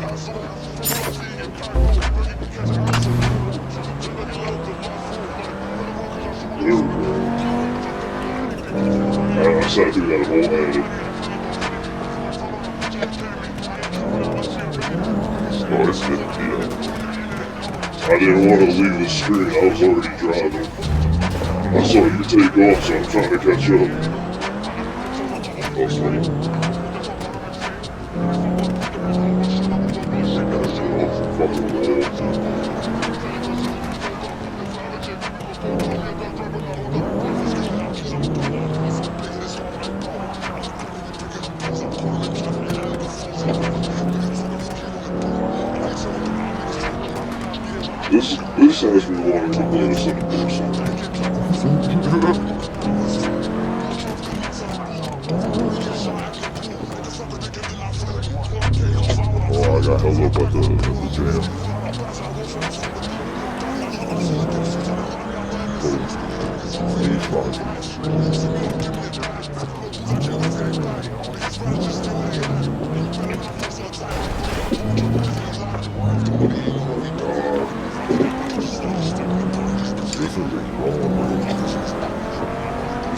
I sat through that whole edit. Oh, it's good, yeah. I didn't want to leave the screen, I was already driving. I saw you take off, so I'm trying to catch up. Oh, sorry. This has me wanting to play this in person. Oh, I got held up at the jam.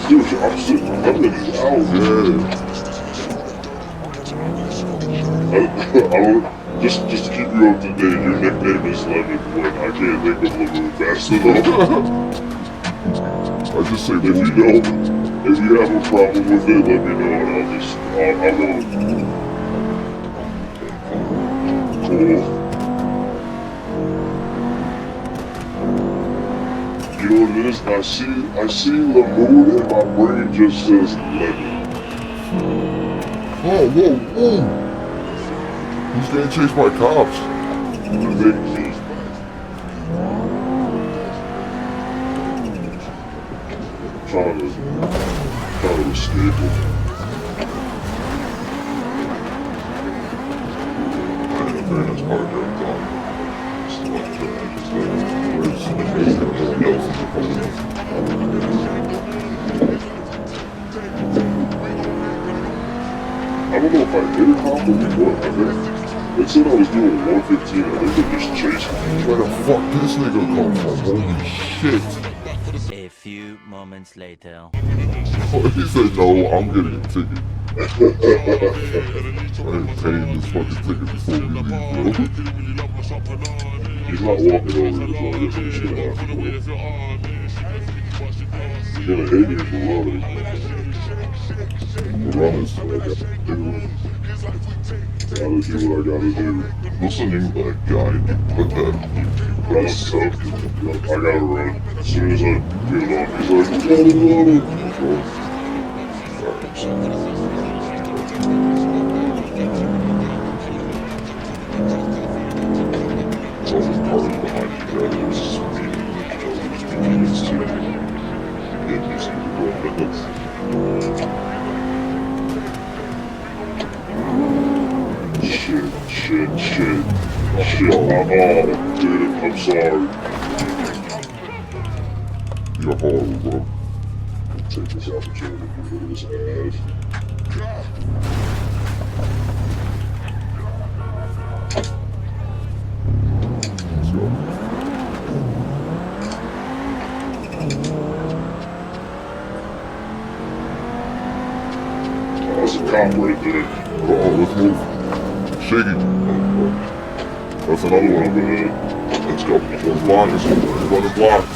Dude, I'm sitting out, yeah. Just to keep you up to date, your nickname is Lemon when I can't think of Lemon fast enough. I just say, if you have a problem with it, let me know and I won't. Cool. You know what it is? I see the moon and my brain just says lemon. Oh, whoa, whoa! He's getting chased by cops. The big thief. Trying to escape him. I had a very nice part there, I thought. I don't know if I hit a cop or what. I think they said I was doing 115. I think they just chased me. Where the fuck did this nigga come from? Holy shit. A few moments later. Oh, he said, no, I'm getting a ticket. I ain't paying this fucking ticket before we leave, bro. He's not walking over as long as he's gonna have to work. He's gonna hate me for running. For running, so I gotta do what I gotta do. Listening to that guy, put that. That's tough. I gotta run. As soon as I get off, he's like, run. Shit, oh, dude, I'm sorry. You're horrible, bro. Take this opportunity to get this ad. Let's go. Oh, that's a cop right there. Oh, let's move. Shaky. That's another one over there. Let's go. One's blind. One is blocked.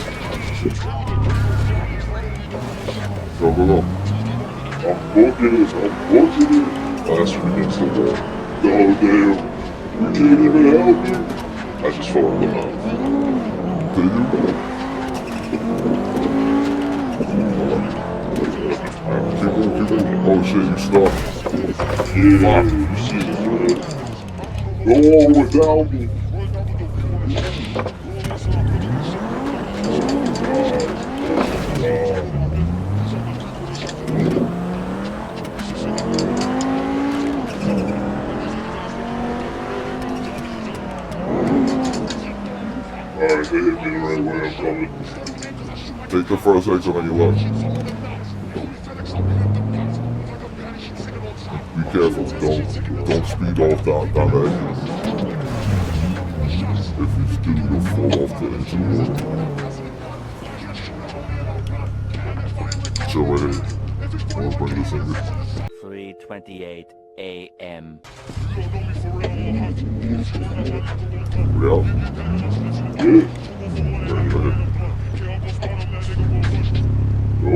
Go, go, go. I'm booking it. Last week against the wall. Oh, damn. You can't even help me. I just followed them out. Did you? Keep moving. Oh shit, you stopped. Yeah, you see this, man. Go on without me. Alright, they hit me the right way, I'm coming. Take the first exit on your left. Be careful, don't speed off down that exit. if he's due to fall off the engine room. Chill right here. I'm gonna bring this in here. 3:28 a.m. We out? Yeah. Right here. Go.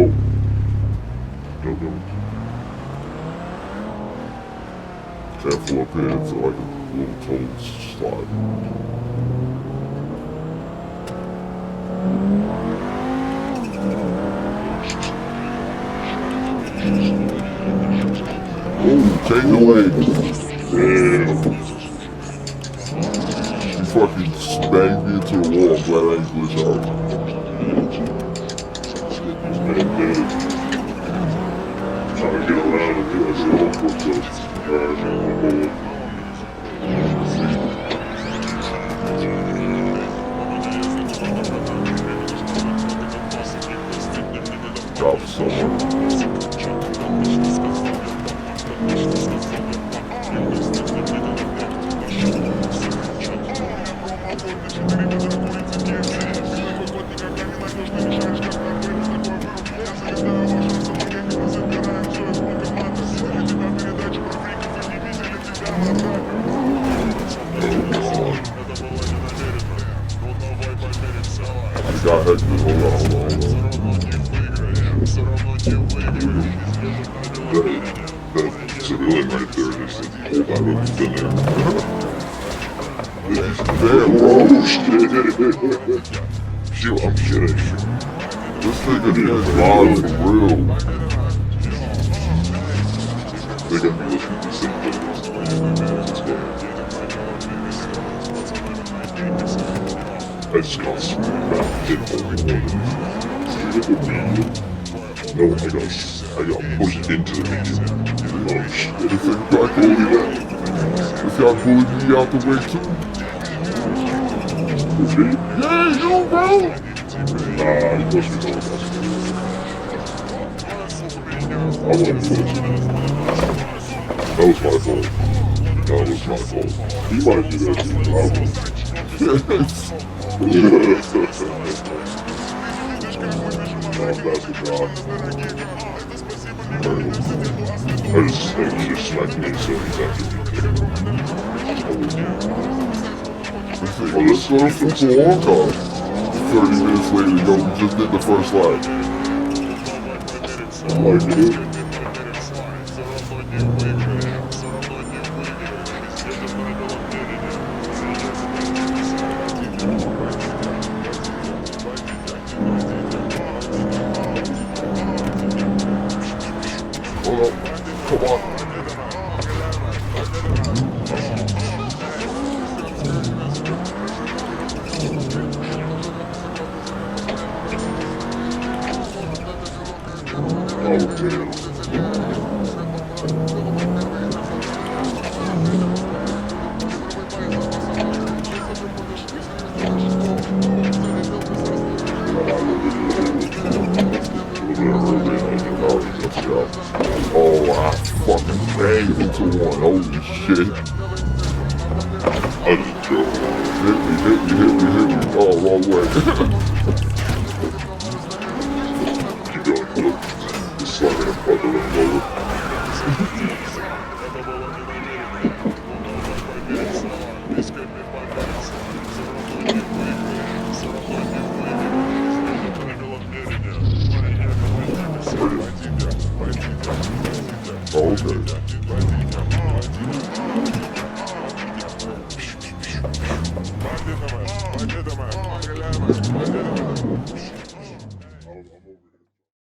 Go, go. Careful up here, it's like a little toe slide. Ooh, change the lanes. Damn. You fucking banged me into the wall. I'm glad I didn't glitch out. Man, dude. Trying to get around and do this little quick Alright, I'm going. Drop someone. Got head. Hold on. That's a civilian right there. Just hold that up in there. Damn, bro. Oh, shit. Shoot, I'm kidding. This nigga is live for real. They got me listening to the same thing. Let's go. I just got screwed back. Didn't hold me more than no, I got pushed into the median. Oh shit. This nigga got bullied. This guy bullied me out the way too. Yeah, you bro. He pushed me over. I wasn't pushed. That was my fault. He might do that too. I was. That's the job. I just smacked me so he's actually Well, let's go to football walk-off. 30 minutes later, yo, we just did the first lap. like it. Hold up. Come on. Oh, damn. Oh, I fucking banged into one. Holy shit. I just drove. Hit me. Oh, wrong way. Keep going. Look. Just slamming a brother and over. Oh, okay.